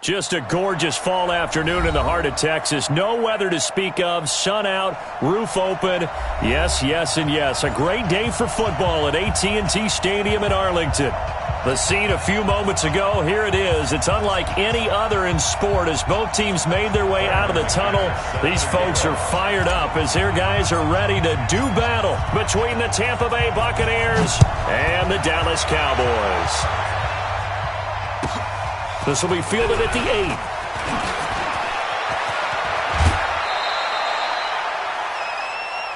Just a gorgeous fall afternoon in the heart of Texas. No weather to speak of. Sun out, roof open. Yes, yes, and yes. A great day for football at AT&T Stadium in Arlington. The scene a few moments ago, here it is. It's unlike any other in sport as both teams made their way out of the tunnel. These folks are fired up as their guys are ready to do battle between the Tampa Bay Buccaneers and the Dallas Cowboys. This will be fielded at the 8.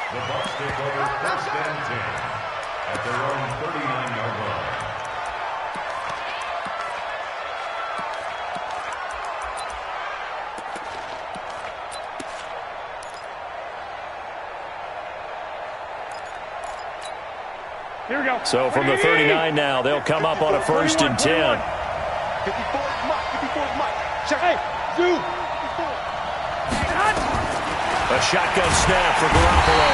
The Bucs take over 1st and 10 at their own 39-yard line. Here we go. So from the 39 now, they'll come up on a 1st and 10. 54 is Mike. Check. Hey, do. A shotgun snap for Garoppolo.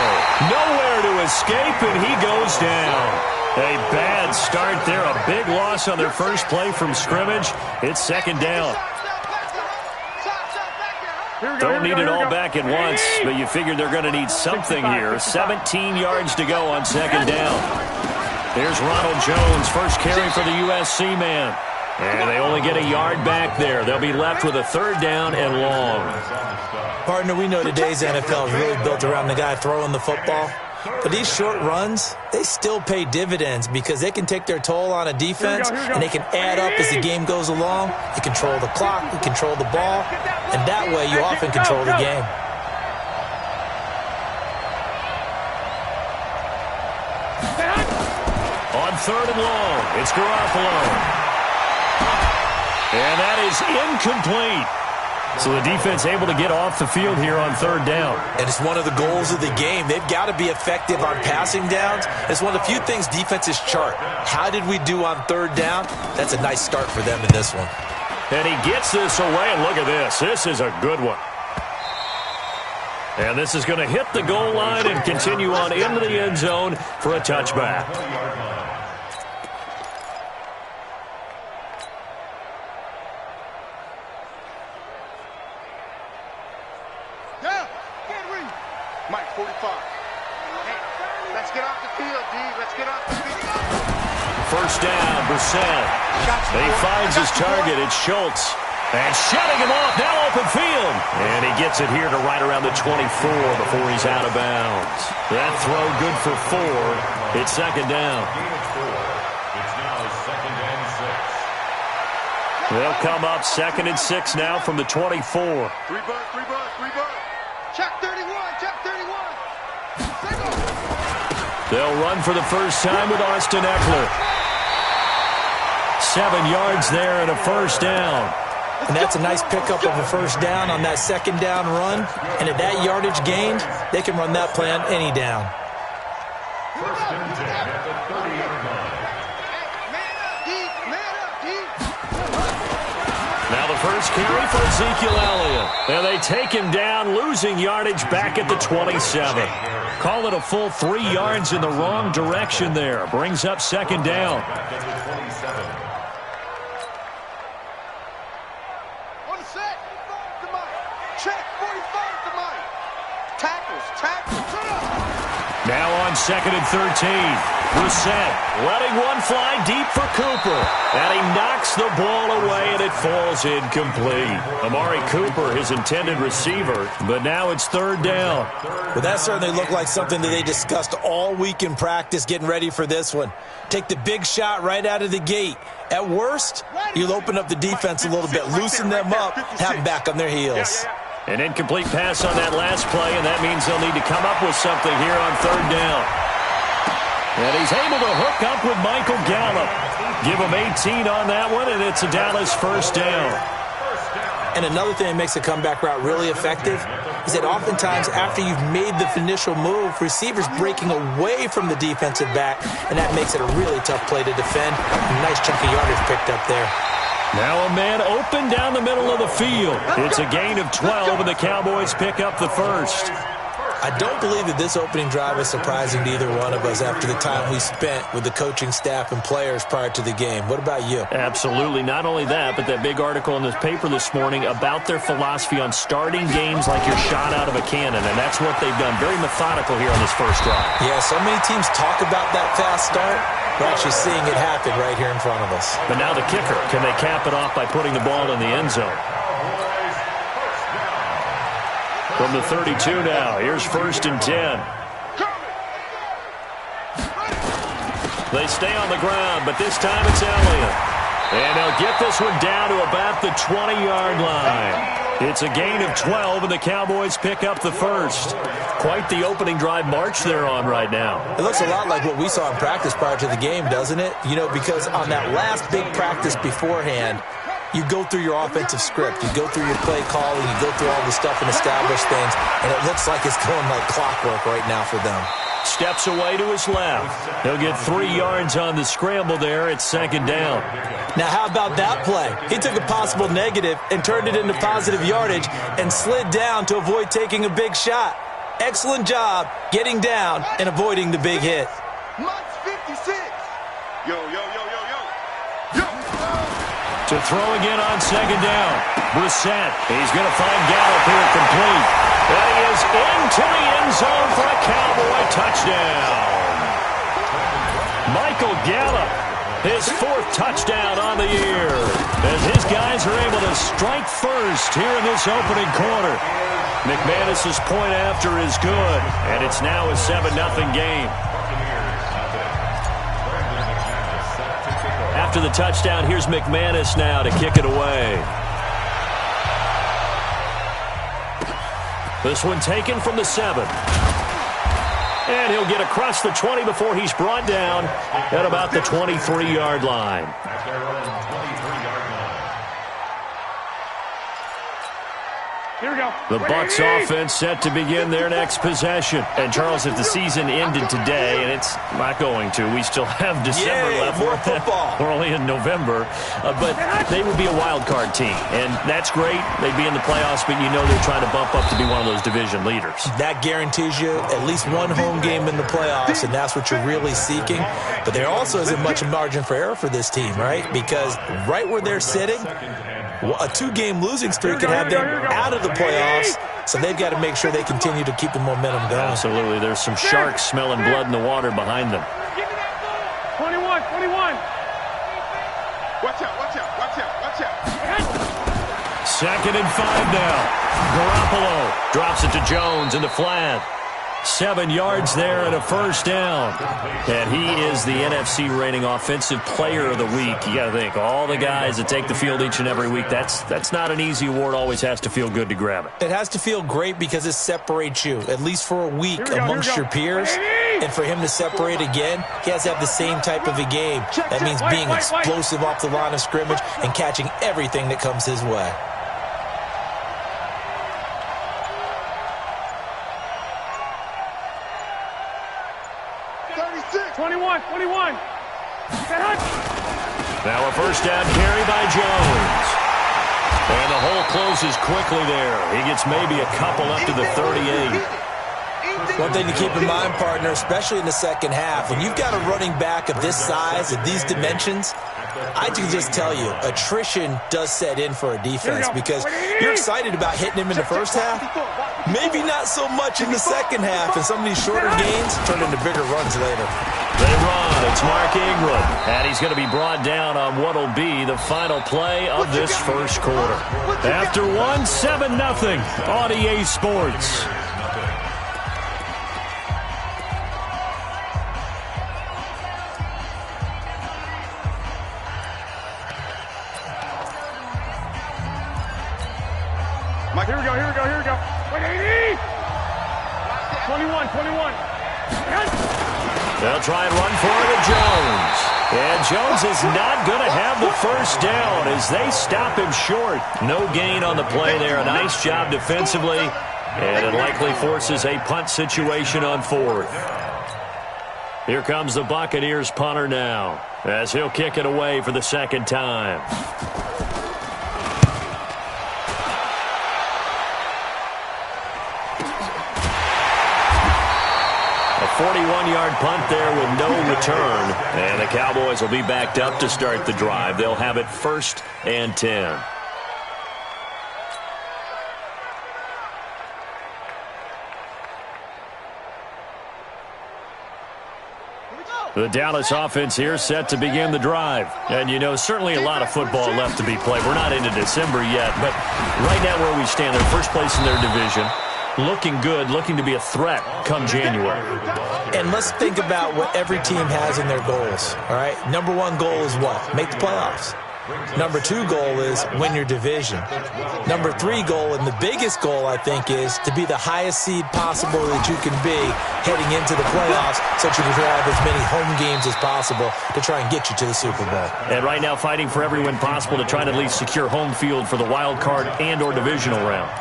Nowhere to escape, and he goes down. A bad start there. A big loss on their first play from scrimmage. It's 2nd down. Don't need it all back at once, but you figure they're going to need something here. 17 yards to go on 2nd down. Here's Ronald Jones, first carry for the USC man. And they only get a yard back there. They'll be left with a 3rd down and long. Partner, we know today's NFL is really built around the guy throwing the football. But these short runs, they still pay dividends because they can take their toll on a defense and they can add up as the game goes along. They control the clock, they control the ball, and that way you often control the game. On 3rd and long, it's Garoppolo. And that is incomplete. So the defense able to get off the field here on 3rd down. And it's one of the goals of the game. They've got to be effective on passing downs. It's one of the few things defenses chart. How did we do on 3rd down? That's a nice start for them in this one. And he gets this away, and look at this. This is a good one. And this is going to hit the goal line and continue on into the end zone for a touchback. Mike, 45. Hey, let's get off the field, D. Let's get off the field. 1st down, Brissett. He finds his target. It's Schultz. And shutting him off, now open field. And he gets it here to right around the 24 before he's out of bounds. That throw good for 4. It's 2nd down. It's now 2nd and 6. They'll come up 2nd and 6 now from the 24. 3 bucks. Check 31, check 31. They'll run for the first time with Austin Eckler. 7 yards there and a 1st down. And that's a nice pickup of a 1st down on that 2nd down run. And at that yardage gained, they can run that play on any down. 1st and 10 at the 30-yard line. Now the first carry for Ezekiel Elliott. And they take him down, losing yardage back at the 27. Call it a full 3 yards in the wrong direction there. Brings up 2nd down. Back at the 27. On the set. Check 45 to Mike. Tackles. Now on 2nd and 13. Brissett letting one fly deep for Cooper. And he knocks the ball away, and it falls incomplete. Amari Cooper, his intended receiver, but now it's 3rd down. Well, that certainly looked like something that they discussed all week in practice getting ready for this one. Take the big shot right out of the gate. At worst, you'll open up the defense a little bit, loosen them up, have them back on their heels. An incomplete pass on that last play, and that means they'll need to come up with something here on 3rd down. And he's able to hook up with Michael Gallup. Give him 18 on that one, and it's a Dallas 1st down. And another thing that makes the comeback route really effective is that oftentimes after you've made the initial move, receivers breaking away from the defensive back, and that makes it a really tough play to defend. A nice chunk of yardage picked up there. Now a man open down the middle of the field. It's a gain of 12, and the Cowboys pick up the 1st. I don't believe that this opening drive is surprising to either one of us after the time we spent with the coaching staff and players prior to the game. What about you? Absolutely. Not only that, but that big article in this paper this morning about their philosophy on starting games like you're shot out of a cannon, and that's what they've done. Very methodical here on this first drive. Yeah, so many teams talk about that fast start. We're actually seeing it happen right here in front of us. But now the kicker. Can they cap it off by putting the ball in the end zone? From the 32 now, here's 1st and 10. They stay on the ground, but this time it's Elliott. And they'll get this one down to about the 20-yard line. It's a gain of 12, and the Cowboys pick up the first. Quite the opening drive march they're on right now. It looks a lot like what we saw in practice prior to the game, doesn't it? You know, because on that last big practice beforehand, you go through your offensive script. You go through your play calling. You go through all the stuff and establish things. And it looks like it's going like clockwork right now for them. Steps away to his left. He'll get 3 yards on the scramble there. It's 2nd down. Now, how about that play? He took a possible negative and turned it into positive yardage and slid down to avoid taking a big shot. Excellent job getting down and avoiding the big hit. Mike's 56. Yo, yo, yo, yo, yo. To throw again on 2nd down. Brissett. He's going to find Gallup here complete. And he is into the end zone for a Cowboy touchdown. Michael Gallup, his 4th touchdown on the year. As his guys are able to strike first here in this opening quarter. McManus's point after is good. And it's now a 7-0 game. After the touchdown, here's McManus now to kick it away. This one taken from the 7. And he'll get across the 20 before he's brought down at about the 23-yard line. Here we go. The Bucs offense set to begin their next possession. And, Charles, if the season ended today, and it's not going to, we still have December left. More football. We're only in November. But they would be a wild card team. And that's great. They'd be in the playoffs, but you know they're trying to bump up to be one of those division leaders. That guarantees you at least one home game in the playoffs, and that's what you're really seeking. But there also isn't much margin for error for this team, right? Because right where they're sitting, a 2-game losing streak could have them out of the playoffs, so they've got to make sure they continue to keep the momentum going. Absolutely. There's some sharks smelling blood in the water behind them. 21. Watch out, watch out, watch out, watch out. 2nd and 5 now. Garoppolo drops it to Jones in the flat. 7 yards there and a 1st down. And he is the NFC reigning offensive player of the week. You got to think, all the guys that take the field each and every week, that's not an easy award. Always has to feel good to grab it. It has to feel great because it separates you, at least for a week, amongst your peers. And for him to separate again, he has to have the same type of a game. That means being explosive off the line of scrimmage and catching everything that comes his way. 21. Now a 1st down carry by Jones. And the hole closes quickly there. He gets maybe a couple up to the 38. One thing to keep in mind, partner, especially in the second half, when you've got a running back of this size, of these dimensions, I can just tell you, attrition does set in for a defense because you're excited about hitting him in the first half. Maybe not so much in the second half, and some of these shorter gains turn into bigger runs later. They run. It's Mark Ingram, and he's going to be brought down on what will be the final play of this first quarter. After 7-0 on EA Sports. Mike, here we go. Wait, 80! 21. They'll try and run for it to Jones. And Jones is not going to have the 1st down as they stop him short. No gain on the play there. A nice job defensively. And it likely forces a punt situation on 4th. Here comes the Buccaneers punter now as he'll kick it away for the 2nd time. 41-yard punt there with no return. And the Cowboys will be backed up to start the drive. They'll have it 1st and 10. The Dallas offense here set to begin the drive. And, you know, certainly a lot of football left to be played. We're not into December yet, but right now where we stand, they're first place in their division. Looking good, looking to be a threat come January. And let's think about what every team has in their goals, all right? Number 1 goal is what? Make the playoffs. Number 2 goal is win your division. Number 3 goal, and the biggest goal, I think, is to be the highest seed possible that you can be heading into the playoffs so that you can have as many home games as possible to try and get you to the Super Bowl. And right now fighting for every win possible to try and at least secure home field for the wild card and or divisional round.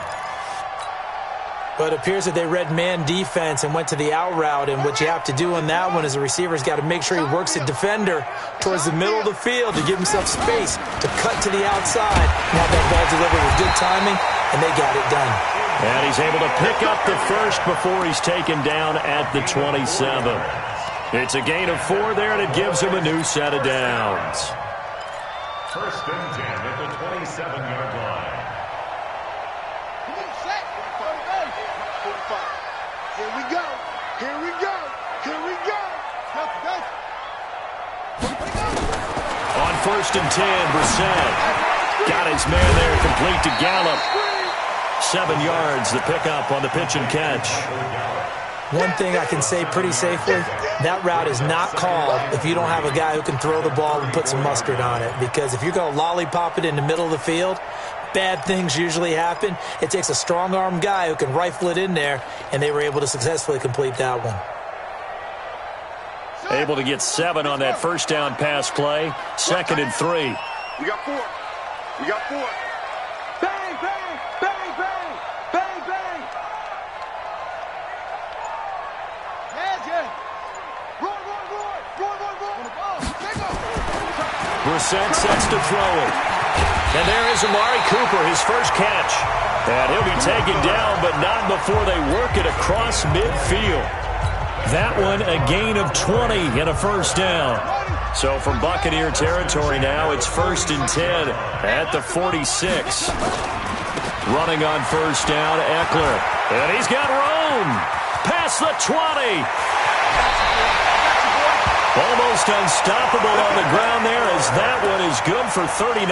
But it appears that they read man defense and went to the out route, and what you have to do on that one is the receiver's got to make sure he works the defender towards the middle of the field to give himself space to cut to the outside and have that ball delivered with good timing, and they got it done. And he's able to pick up the first before he's taken down at the 27. It's a gain of 4 there, and it gives him a new set of downs. 1st and 10 at the 27-yard line. Here we go. Here we go. Here we go. Go. On 1st and 10, Brissett got his man there, complete to Gallup. 7 yards, the pickup on the pitch and catch. One thing I can say pretty safely, that route is not called if you don't have a guy who can throw the ball and put some mustard on it. Because if you're going to lollipop it in the middle of the field, bad things usually happen. It takes a strong-arm guy who can rifle it in there, and they were able to successfully complete that one. Able to get 7 on that first down pass play. 2nd and 3. We got 4. We got 4. Bang, bang, bang, bang, bang, bang. Brissett sets to throw it. And there is Amari Cooper, his first catch. And he'll be taken down, but not before they work it across midfield. That one a gain of 20 and a first down. So from Buccaneer territory now, it's 1st and 10 at the 46. Running on first down, Eckler. And he's got room. Past the 20. Almost unstoppable on the ground there as that one is good for 39.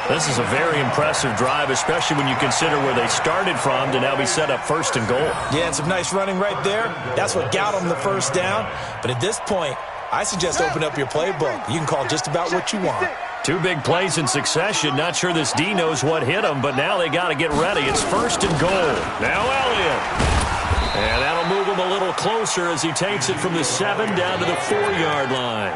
This is a very impressive drive, especially when you consider where they started from to now be set up 1st and goal. Yeah, and some nice running right there. That's what got them the first down. But at this point, I suggest open up your playbook. You can call just about what you want. 2 big plays in succession. Not sure this D knows what hit him, but now they got to get ready. It's 1st and goal. Now Elliott. And that'll move him a little closer as he takes it from the 7 down to the 4-yard line.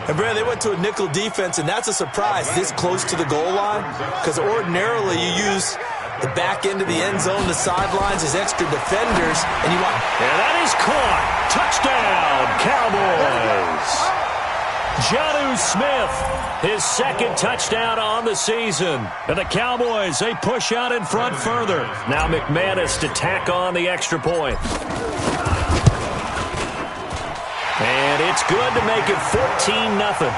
And, Brad, they went to a nickel defense, and that's a surprise this close to the goal line because ordinarily you use the back end of the end zone, the sidelines as extra defenders, and you want... And that is caught. Touchdown, Cowboys. Jonnu Smith, his 2nd touchdown on the season. And the Cowboys, they push out in front further. Now McManus to tack on the extra point. And it's good to make it 14-0.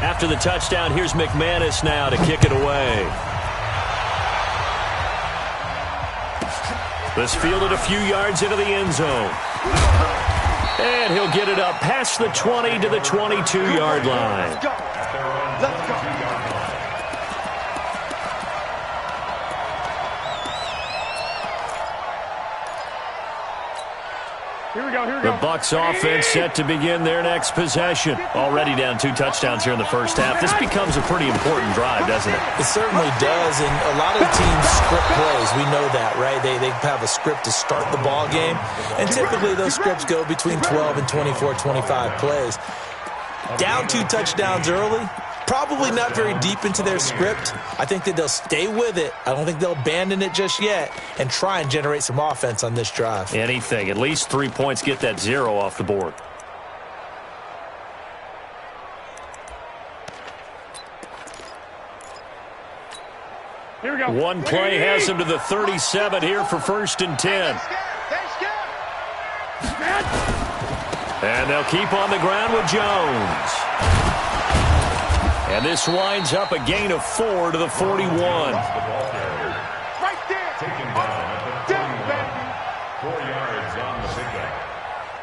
After the touchdown, here's McManus now to kick it away. This fielded a few yards into the end zone. And he'll get it up past the 20 to the 22-yard line. Let's go. Let's go. The Bucs offense set to begin their next possession. Already down 2 touchdowns here in the first half. This becomes a pretty important drive, doesn't it? It certainly does, and a lot of teams script plays. We know that, right? They have a script to start the ball game, and typically those scripts go between 12 and 24, 25 plays. Down 2 touchdowns early, probably not very deep into their script. I think that they'll stay with it. I don't think they'll abandon it just yet and try and generate some offense on this drive. Anything. At least 3 points, get that 0 off the board. One play has him to the 37 here for 1st and 10. And they'll keep on the ground with Jones. And this winds up a gain of 4 to the 41. Right there. Taken down at the 41. 4 yards on the pickup.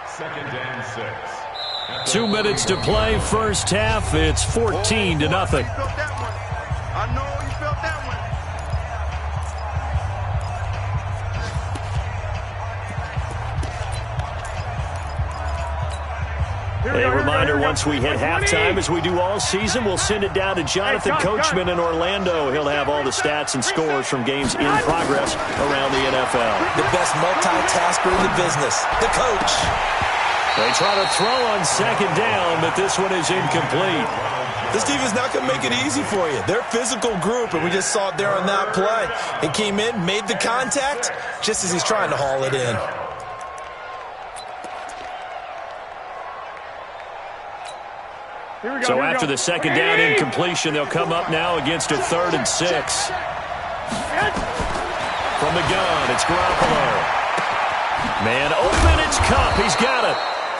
2nd and 6. 2 minutes to play, first half. It's 14 to nothing. I know you felt that one. A reminder, once we hit halftime, as we do all season, we'll send it down to Jonathan Coachman in Orlando. He'll have all the stats and scores from games in progress around the NFL. The best multitasker in the business, the coach. They try to throw on 2nd down, but this one is incomplete. This team is not going to make it easy for you. They're a physical group, and we just saw it there on that play. He came in, made the contact, just as he's trying to haul it in. So after the 2nd down incompletion, they'll come up now against a 3rd and 6. From the gun, it's Garoppolo. Man open, it's Kupp. He's got it.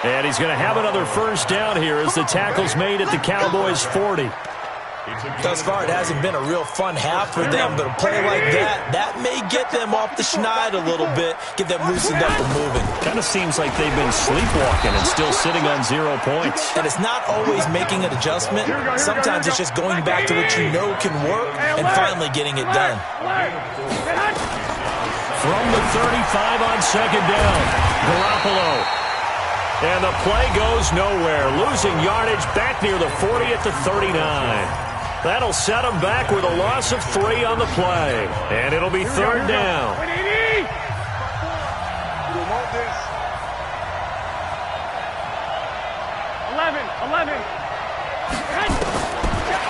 And he's going to have another 1st down here as the tackle's made at the Cowboys' 40. Thus far, it hasn't been a real fun half for them, but a play like that may get them off the schneid a little bit, get them loosened up and moving. Kind of seems like they've been sleepwalking and still sitting on 0 points. And it's not always making an adjustment. Sometimes it's just going back to what you know can work and finally getting it done. From the 35 on 2nd down, Garoppolo. And the play goes nowhere, losing yardage back near the 40 at the 39. That'll set them back with a loss of 3 on the play. And it'll be 3rd down.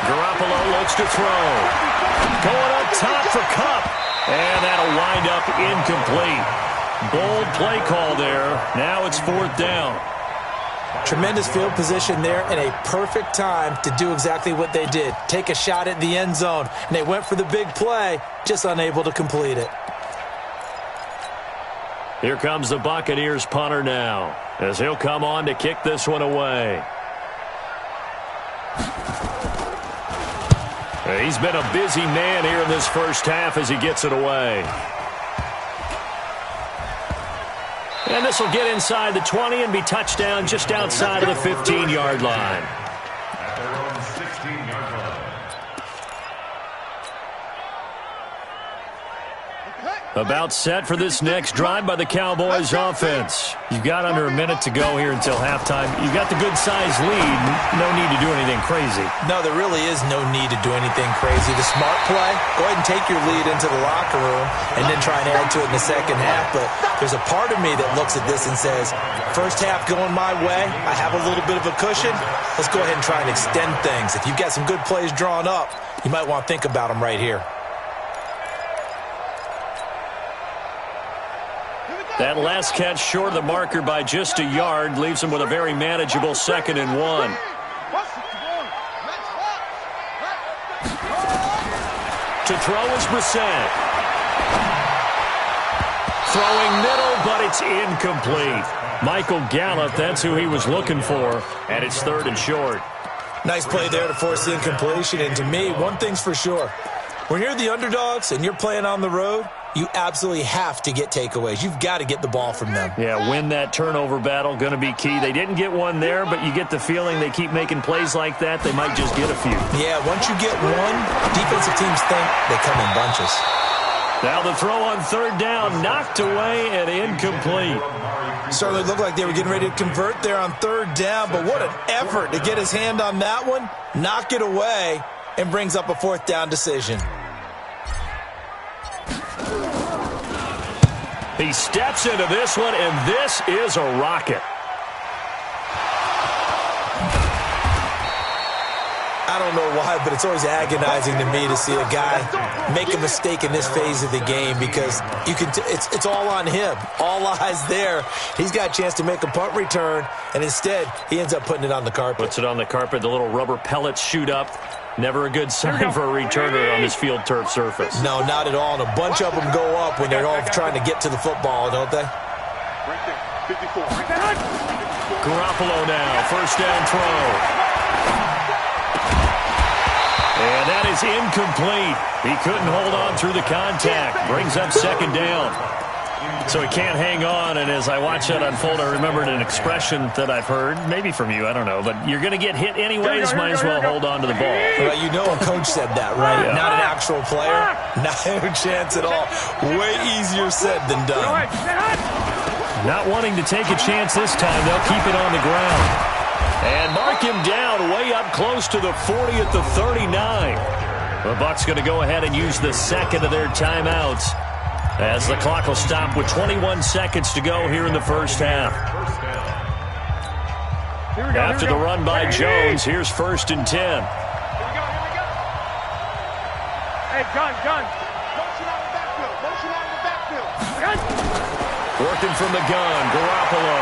Garoppolo looks to throw. Going up top for Kupp. And that'll wind up incomplete. Bold play call there. Now it's 4th down. Tremendous field position there and a perfect time to do exactly what they did. Take a shot at the end zone. And they went for the big play, just unable to complete it. Here comes the Buccaneers punter now, as he'll come on to kick this one away. He's been a busy man here in this first half as he gets it away. And this will get inside the 20 and be touchdown just outside of the 15-yard line. At their own 16-yard line. About set for this next drive by the Cowboys offense. You've got under a minute to go here until halftime. You've got the good-sized lead. No need to do anything crazy. No, there really is no need to do anything crazy. The smart play, go ahead and take your lead into the locker room and then try and add to it in the second half. But there's a part of me that looks at this and says, first half going my way, I have a little bit of a cushion. Let's go ahead and try and extend things. If you've got some good plays drawn up, you might want to think about them right here. That last catch short of the marker by just a yard leaves him with a very manageable 2nd and 1. To throw is Brissett. Throwing middle, but it's incomplete. Michael Gallup, that's who he was looking for, and it's 3rd and short. Nice play there to force the incompletion, and to me, one thing's for sure. When you're the underdogs and you're playing on the road, you absolutely have to get takeaways. You've got to get the ball from them. Yeah, win that turnover battle, going to be key. They didn't get one there, but you get the feeling they keep making plays like that, they might just get a few. Yeah, once you get one, defensive teams think they come in bunches. Now the throw on 3rd down, knocked away and incomplete. Certainly looked like they were getting ready to convert there on 3rd down, but what an effort to get his hand on that one, knock it away, and brings up a 4th down decision. He steps into this one, and this is a rocket. I don't know why, but it's always agonizing to me to see a guy make a mistake in this phase of the game because you can. It's all on him. All eyes there. He's got a chance to make a punt return, and instead he ends up putting it on the carpet. Puts it on the carpet. The little rubber pellets shoot up. Never a good sign for a returner on this field turf surface. No, not at all. And a bunch of them go up when they're all trying to get to the football, don't they? Right there, 54. Garoppolo now, first down throw. And that is incomplete. He couldn't hold on through the contact. Brings up second down. So he can't hang on, and as I watch that unfold, I remembered an expression that I've heard, maybe from you, I don't know, but you're going to get hit anyways, might as well hold on to the ball. Well, you know a coach said that, right? Yeah. Not an actual player. No chance at all. Way easier said than done. Not wanting to take a chance this time, they'll keep it on the ground. And mark him down way up close to the 40 at the 39. The Bucs going to go ahead and use the second of their timeouts, as the clock will stop with 21 seconds to go here in the first half. After the run by Jones, here's first and 10. Here we go. Hey, gun. Motion out of the backfield. Working from the gun, Garoppolo.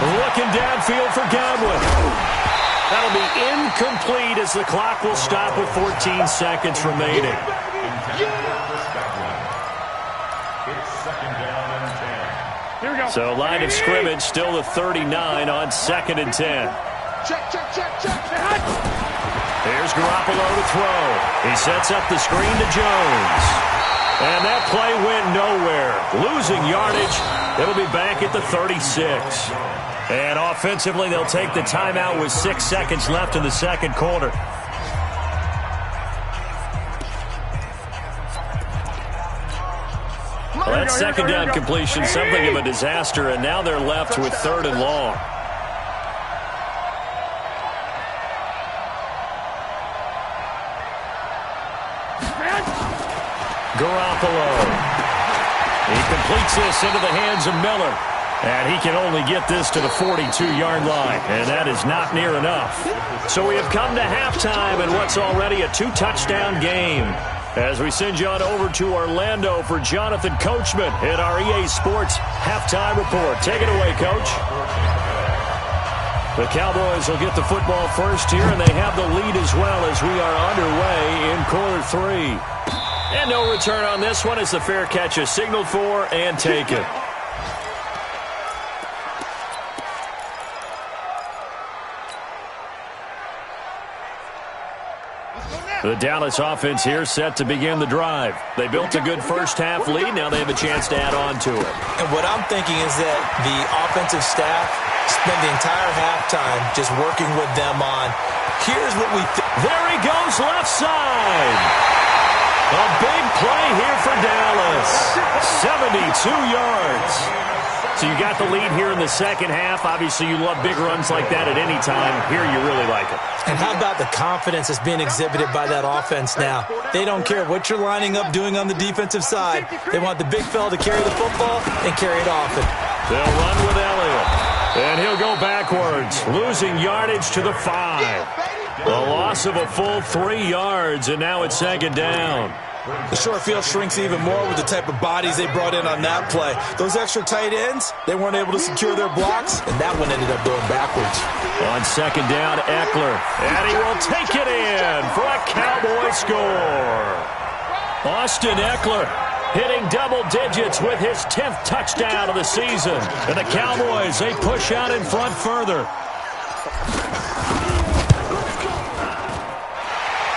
Looking downfield for Godwin. That'll be incomplete as the clock will stop with 14 seconds remaining. So line of scrimmage still the 39 on second and 10. Check. Here's Garoppolo to throw. He sets up the screen to Jones. And that play went nowhere. Losing yardage. It'll be back at the 36. And offensively, they'll take the timeout with 6 seconds left in the second quarter. Well, that second down completion, something of a disaster, and now they're left with third and long. Garoppolo. He completes this into the hands of Miller. And he can only get this to the 42-yard line, and that is not near enough. So we have come to halftime in what's already a 2-touchdown game. As we send you on over to Orlando for Jonathan Coachman in our EA Sports Halftime Report. Take it away, Coach. The Cowboys will get the football first here, and they have the lead as well as we are underway in quarter 3. And no return on this one as the fair catch is signaled for and taken. The Dallas offense here set to begin the drive. They built a good first-half lead. Now they have a chance to add on to it. And what I'm thinking is that the offensive staff spend the entire halftime just working with them on, here's what we think. There he goes left side. A big play here for Dallas. 72 yards. So you got the lead here in the second half. Obviously, you love big runs like that at any time. Here, you really like it. And how about the confidence that's being exhibited by that offense now? They don't care what you're lining up doing on the defensive side. They want the big fella to carry the football and carry it often. They'll run with Elliott. And he'll go backwards, losing yardage to the 5. A loss of a full 3 yards, and now it's second down. The short field shrinks even more with the type of bodies they brought in on that play. Those extra tight ends, they weren't able to secure their blocks, and that one ended up going backwards. On second down, Eckler. And he will take it in for a Cowboy score. Austin Eckler hitting double digits with his 10th touchdown of the season. And the Cowboys, they push out in front further.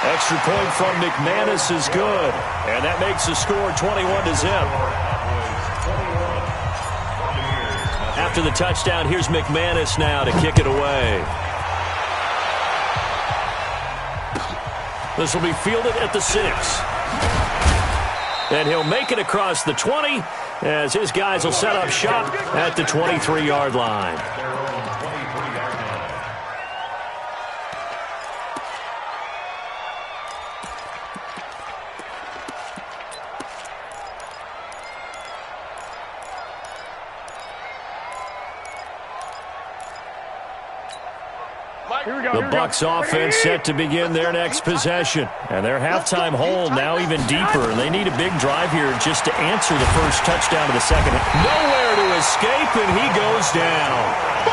Extra point from McManus is good. And that makes the score 21-0. After the touchdown, here's McManus now to kick it away. This will be fielded at the 6. And he'll make it across the 20 as his guys will set up shop at the 23-yard line. The Bucs offense set to begin their next possession. And their halftime hole now even deeper. And they need a big drive here just to answer the first touchdown of the second. Nowhere to his escape, and he goes down.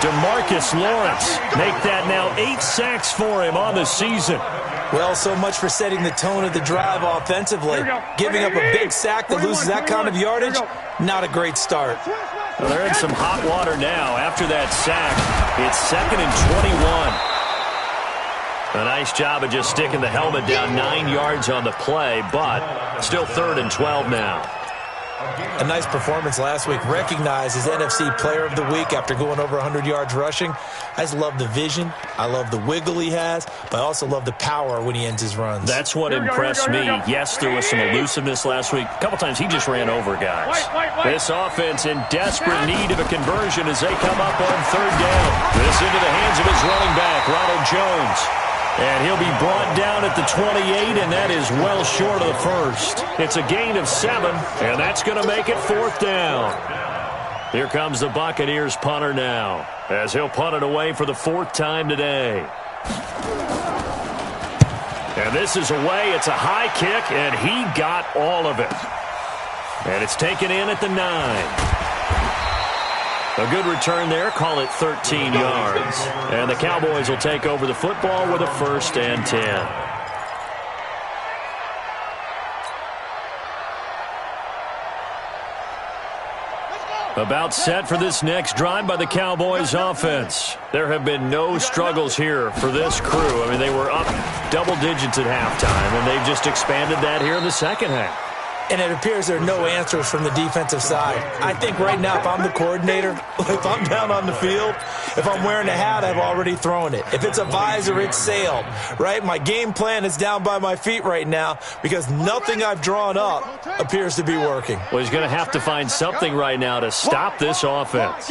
DeMarcus Lawrence make that now 8 sacks for him on the season. Well, so much for setting the tone of the drive offensively. Giving up a big sack that loses that kind of yardage, not a great start. Well, they're in some hot water now. After that sack, it's 2nd and 21. A nice job of just sticking the helmet down 9 yards on the play, but still 3rd and 12 now. A nice performance last week. Recognized as NFC Player of the Week after going over 100 yards rushing. I just love the vision. I love the wiggle he has, but I also love the power when he ends his runs. That's what impressed me. Yes, there was some elusiveness last week. A couple times he just ran over guys. This offense in desperate need of a conversion as they come up on 3rd down. This into the hands of his running back, Ronald Jones. And he'll be brought down at the 28, and that is well short of the first. It's a gain of 7, and that's going to make it 4th down. Here comes the Buccaneers punter now, as he'll punt it away for the 4th time today. And this is away. It's a high kick, and he got all of it. And it's taken in at the 9. A good return there. Call it 13 yards. And the Cowboys will take over the football with a 1st and 10. About set for this next drive by the Cowboys offense. There have been no struggles here for this crew. I mean, they were up double digits at halftime, and they've just expanded that here in the second half. And it appears there are no answers from the defensive side. I think right now, if I'm the coordinator, if I'm down on the field, if I'm wearing a hat, I've already thrown it. If it's a visor, it's sailed, right? My game plan is down by my feet right now because nothing I've drawn up appears to be working. Well, he's going to have to find something right now to stop this offense.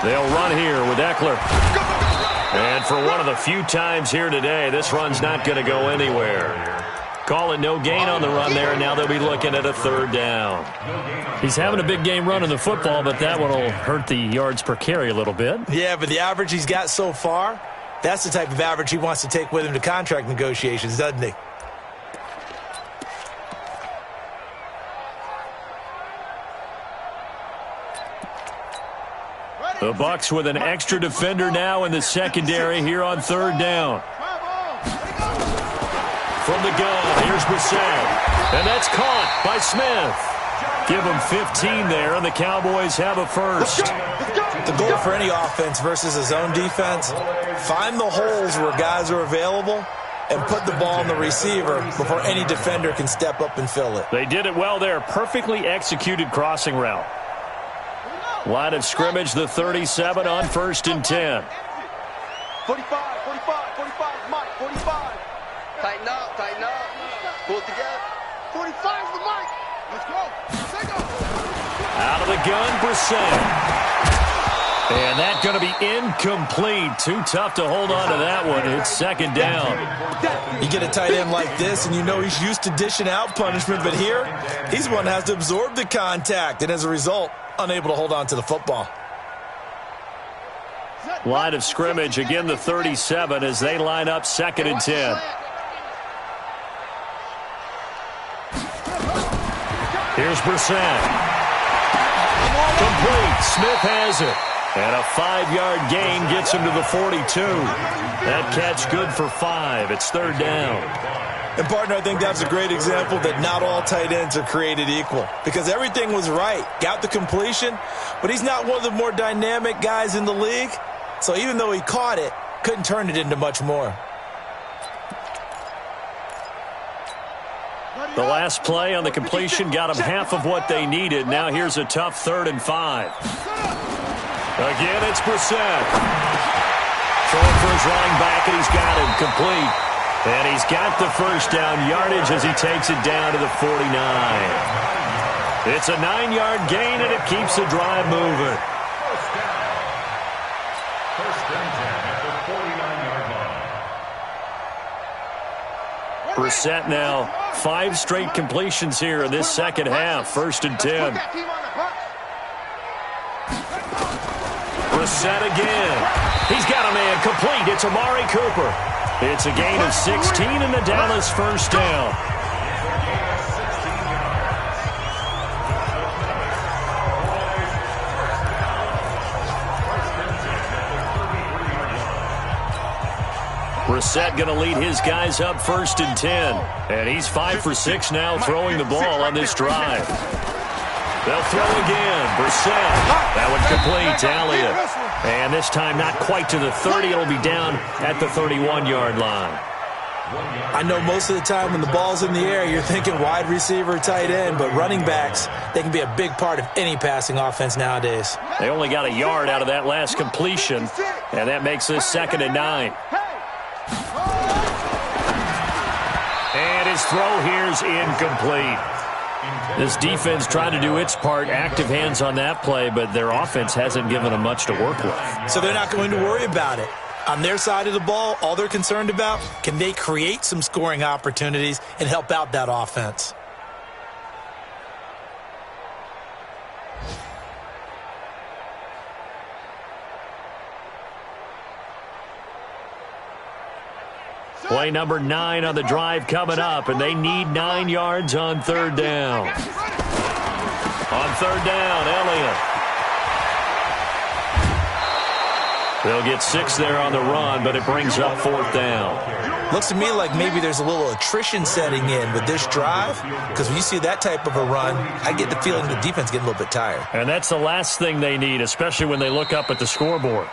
They'll run here with Eckler. And for one of the few times here today, this run's not going to go anywhere. Call it no gain on the run there, and now they'll be looking at a 3rd down. He's having a big game running the football, but that one will hurt the yards per carry a little bit. Yeah, but the average he's got so far, that's the type of average he wants to take with him to contract negotiations, doesn't he? The Bucs with an extra defender now in the secondary here on 3rd down. From the gun, here's Brissett. And that's caught by Smith. Give him 15 there, and the Cowboys have a 1st. The goal for any offense versus a zone defense, find the holes where guys are available and put the ball on the receiver before any defender can step up and fill it. They did it well there. Perfectly executed crossing route. Line of scrimmage, the 37 on 1st and 10. 45, Mike, 45. Tighten up. Pull it together. 45's the Mike. Let's go. Out of the gun, Brissett. And that's going to be incomplete. Too tough to hold on to that one. It's 2nd down. You get a tight end like this, and you know he's used to dishing out punishment, but here, he's one that has to absorb the contact, and as a result, unable to hold on to the football. Line of scrimmage, again the 37 as they line up 2nd and 10. Here's Brissett. Complete. Smith has it. And a 5-yard gain gets him to the 42. That catch good for 5. It's 3rd down. And, partner, I think that's a great example that not all tight ends are created equal because everything was right. Got the completion, but he's not one of the more dynamic guys in the league. So even though he caught it, couldn't turn it into much more. The last play on the completion got them half of what they needed. Now here's a tough 3rd and 5. Again, it's Brissett. Throwing for his running back, and he's got him complete. And he's got the 1st down yardage as he takes it down to the 49. It's a 9-yard gain, and it keeps the drive moving. First and 10 at the 49-yard line. Brissett now 5 straight completions here in this second half. 1st and 10. Brissett again. He's got a man complete. It's Amari Cooper. It's a gain of 16 and the Dallas 1st down. Brissett going to lead his guys up 1st and 10. And he's 5 for 6 now throwing the ball on this drive. They'll throw again. Brissett. That one complete to Elliott. And this time not quite to the 30. It'll be down at the 31-yard line. I know most of the time when the ball's in the air, you're thinking wide receiver, tight end, but running backs, they can be a big part of any passing offense nowadays. They only got a yard out of that last completion, and that makes this 2nd and 9. And his throw here's incomplete. This defense trying to do its part, active hands on that play, but their offense hasn't given them much to work with. So they're not going to worry about it. On their side of the ball, all they're concerned about, can they create some scoring opportunities and help out that offense? Play number 9 on the drive coming up, and they need 9 yards on 3rd down. On 3rd down, Elliott. They'll get 6 there on the run, but it brings up 4th down. Looks to me like maybe there's a little attrition setting in with this drive, because when you see that type of a run, I get the feeling the defense getting a little bit tired. And that's the last thing they need, especially when they look up at the scoreboard.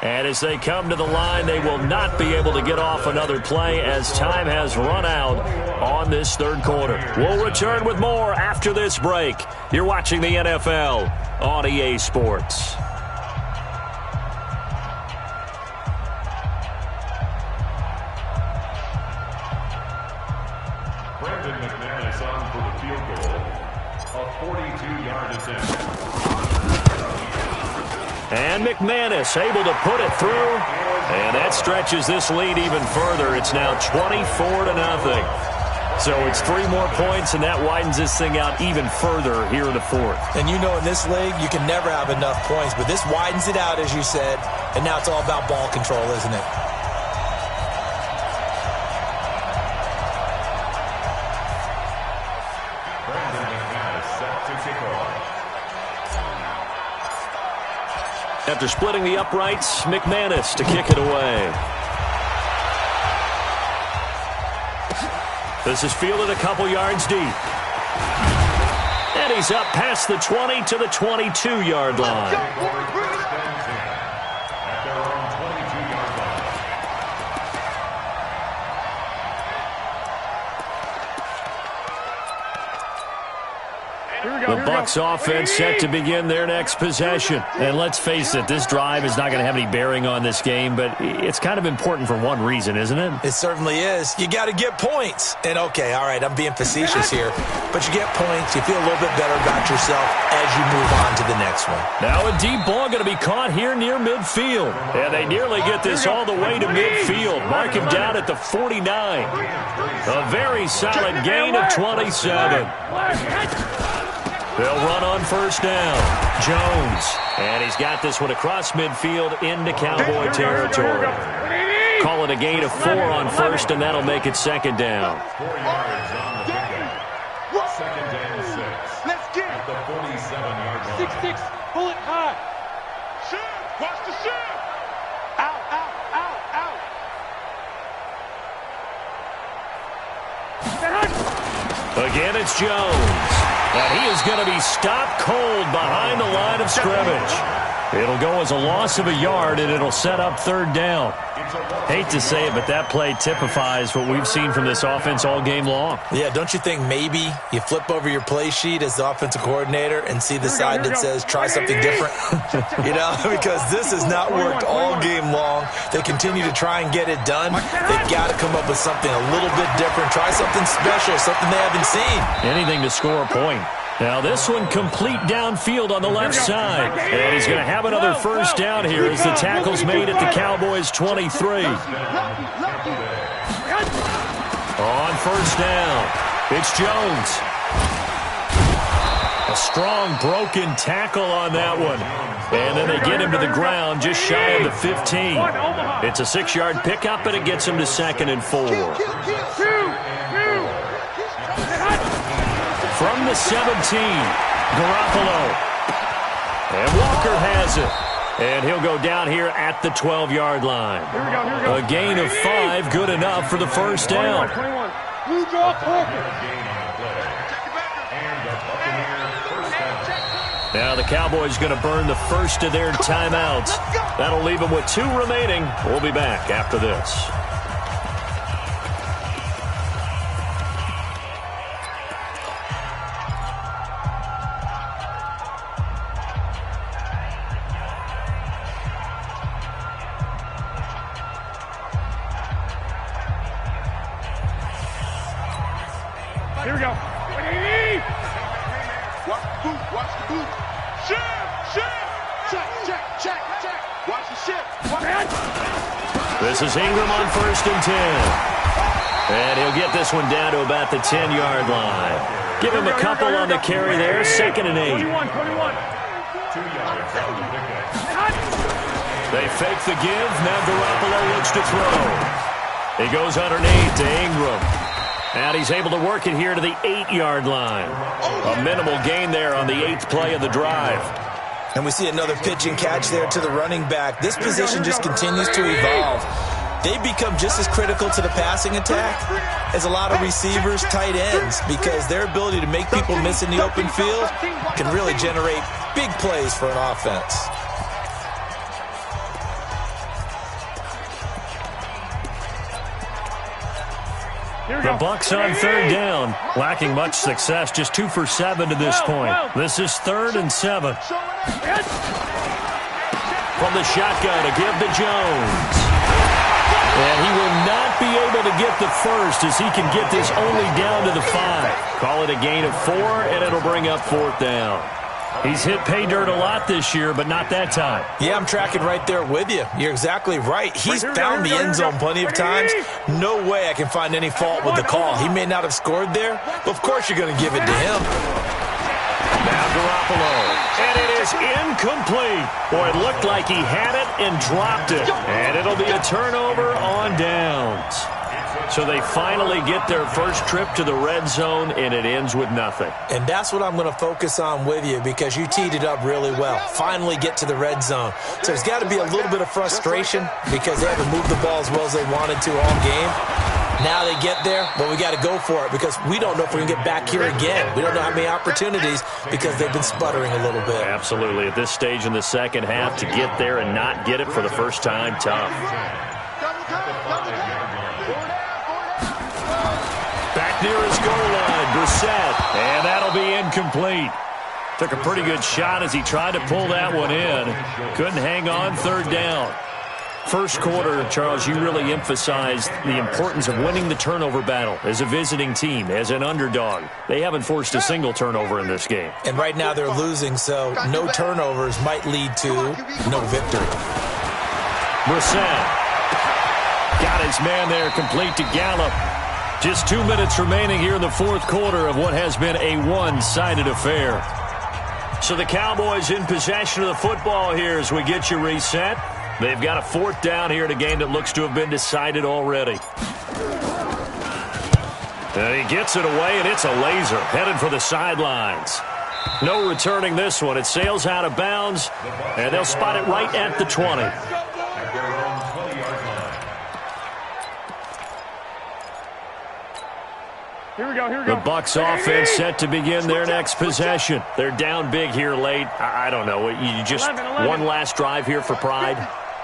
And as they come to the line, they will not be able to get off another play as time has run out on this 3rd quarter. We'll return with more after this break. You're watching the NFL on EA Sports. And McManus able to put it through, and that stretches this lead even further. It's now 24-0. So it's 3 more points, and that widens this thing out even further here in the 4th. And you know in this league, you can never have enough points, but this widens it out, as you said, and now it's all about ball control, isn't it? After splitting the uprights, McManus to kick it away. This is fielded a couple yards deep. And he's up past the 20 to the 22-yard line. The Bucs offense set to begin their next possession. And let's face it, this drive is not going to have any bearing on this game, but it's kind of important for one reason, isn't it? It certainly is. You got to get points. And okay, all right, I'm being facetious here, but you get points, you feel a little bit better about yourself as you move on to the next one. Now a deep ball going to be caught here near midfield. And they nearly get this all the way to midfield. Mark him down at the 49. A very solid gain of 27. They'll run on 1st down. Jones. And he's got this one across midfield into Cowboy territory. Call it a gain of 4 on 1st, and that'll make it 2nd down. 4 yards on the pickup. 2nd and 6. Let's get At the 47-yard line. 6-6. Pull it high. Shoot. Watch the shoot. Out, out, out, out. Again, it's Jones. And he is going to be stopped cold behind the line of scrimmage. It'll go as a loss of a yard, and it'll set up 3rd down. Hate to say it, but that play typifies what we've seen from this offense all game long. Yeah, don't you think maybe you flip over your play sheet as the offensive coordinator and see the side that says try something different? You know, because this has not worked all game long. They continue to try and get it done. They've got to come up with something a little bit different. Try something special, something they haven't seen. Anything to score a point. Now this one complete downfield on the left side. And he's going to have another 1st down here as the tackle's made at the Cowboys' 23. On 1st down, it's Jones. A strong broken tackle on that one. And then they get him to the ground just shy of the 15. It's a 6-yard pickup, and it gets him to 2nd and 4. From the 17, Garoppolo. And Walker has it. And he'll go down here at the 12-yard line. Here we go. A gain of 5, good enough for the first down. 21. Blue draw, Now the Cowboys going to burn the first of their timeouts. That'll leave them with 2 remaining. We'll be back after this. Here we go. Watch the boot. Shift. Check. Watch the shift. This is Ingram on 1st and 10. And he'll get this one down to about the 10-yard line. Give him a couple on the carry there. 2nd and 8. 21. 2 yards on the pickup. They fake the give. Now Garoppolo looks to throw. He goes underneath to Ingram. And he's able to work it here to the 8-yard line. A minimal gain there on the 8th play of the drive. And we see another pitch and catch there to the running back. This position just continues to evolve. They become just as critical to the passing attack as a lot of receivers, tight ends, because their ability to make people miss in the open field can really generate big plays for an offense. The Bucs on 3rd down, lacking much success, just 2 for 7 to this point. This is 3rd and 7. From the shotgun, a give to Jones. And he will not be able to get the first as he can get this only down to the 5. Call it a gain of 4, and it'll bring up 4th down. He's hit pay dirt a lot this year, but not that time. Yeah, I'm tracking right there with you. You're exactly right. He's found the end zone plenty of times. No way I can find any fault with the call. He may not have scored there, but of course you're going to give it to him. Now Garoppolo, and it is incomplete. Boy, it looked like he had it and dropped it. And it'll be a turnover on downs. So they finally get their first trip to the red zone, and it ends with nothing. And that's what I'm going to focus on with you because you teed it up really well. Finally get to the red zone. So there's got to be a little bit of frustration because they haven't moved the ball as well as they wanted to all game. Now they get there, but we got to go for it because we don't know if we can get back here again. We don't know how many opportunities because they've been sputtering a little bit. Absolutely. At this stage in the second half, to get there and not get it for the first time, tough. Back near his goal line, Brissett, and that'll be incomplete. Took a pretty good shot as he tried to pull that one in. Couldn't hang on, 3rd down. First quarter, Charles, you really emphasized the importance of winning the turnover battle as a visiting team, as an underdog. They haven't forced a single turnover in this game. And right now they're losing, so no turnovers might lead to no victory. Brissett got his man there, complete to Gallup. Just 2 minutes remaining here in the 4th quarter of what has been a one-sided affair. So the Cowboys in possession of the football here as we get you reset. They've got a 4th down here in a game that looks to have been decided already. And he gets it away, and it's a laser headed for the sidelines. No returning this one. It sails out of bounds, and they'll spot it right at the 20. Here we go. The Bucs offense set to begin their next possession. They're down big here late. I don't know. You just 11. One last drive here for pride.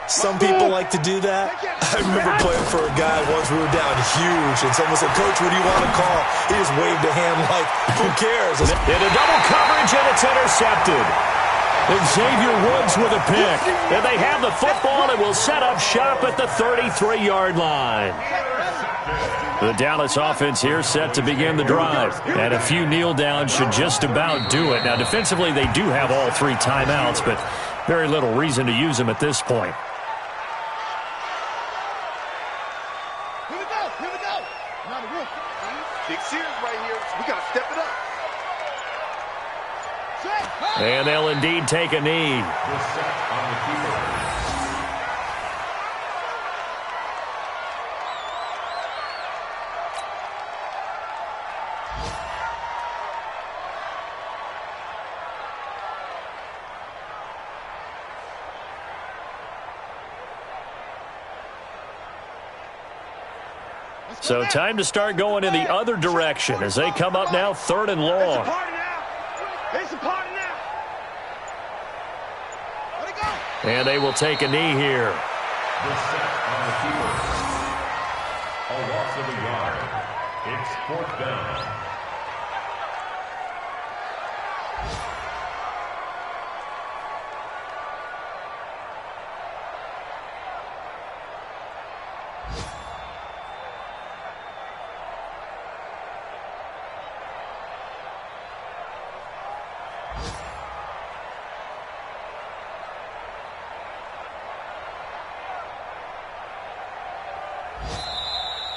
Some people like to do that. I remember playing for a guy once we were down huge, and someone said, "Coach, what do you want to call?" He just waved a hand like, who cares? In a double coverage, and it's intercepted. And Xavier Woods with a pick. And they have the football and will set up shop at the 33-yard line. The Dallas offense here set to begin the drive. And a few kneel downs should just about do it. Now, defensively, they do have all 3 timeouts, but very little reason to use them at this point. Here we go. Not a roof. Big series right here. We got to step it up. And they'll indeed take a knee. So time to start going in the other direction as they come up now 3rd and long. It's a party now. Let it go. And they will take a knee here. The set on the keeper. A loss of a yard. It's 4th down.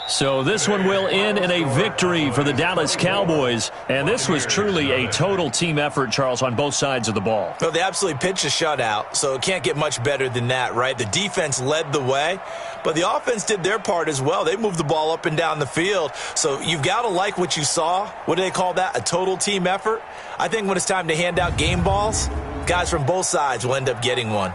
So this one will end in a victory for the Dallas Cowboys. And this was truly a total team effort, Charles, on both sides of the ball. Well, they absolutely pitched a shutout, so it can't get much better than that, right? The defense led the way, but the offense did their part as well. They moved the ball up and down the field. So you've got to like what you saw. What do they call that? A total team effort? I think when it's time to hand out game balls, guys from both sides will end up getting one.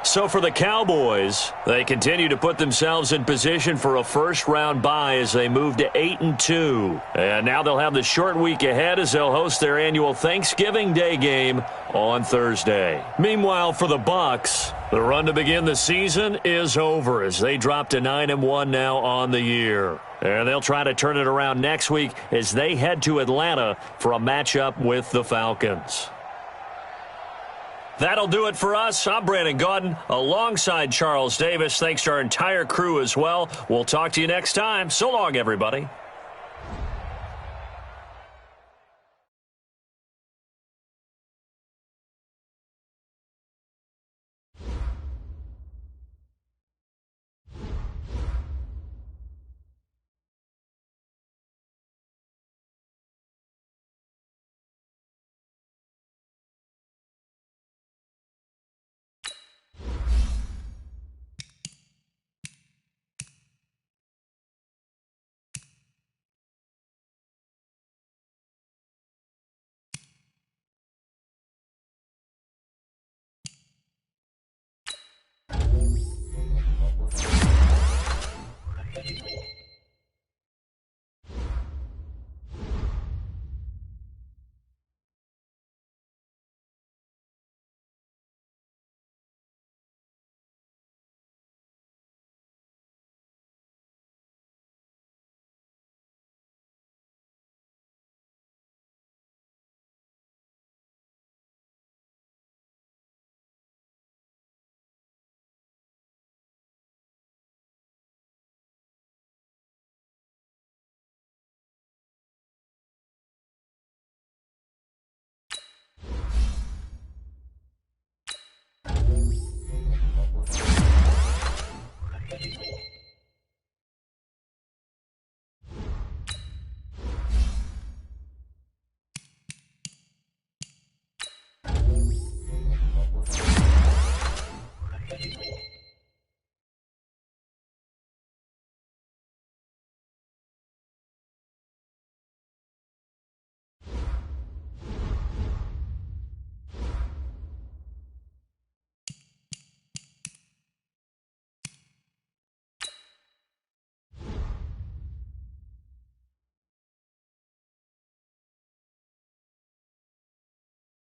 So for the Cowboys, they continue to put themselves in position for a first-round bye as they move to 8-2. And now they'll have the short week ahead as they'll host their annual Thanksgiving Day game on Thursday. Meanwhile, for the Bucs, the run to begin the season is over as they drop to 9-1 now on the year. And they'll try to turn it around next week as they head to Atlanta for a matchup with the Falcons. That'll do it for us. I'm Brandon Gaudin alongside Charles Davis. Thanks to our entire crew as well. We'll talk to you next time. So long, everybody.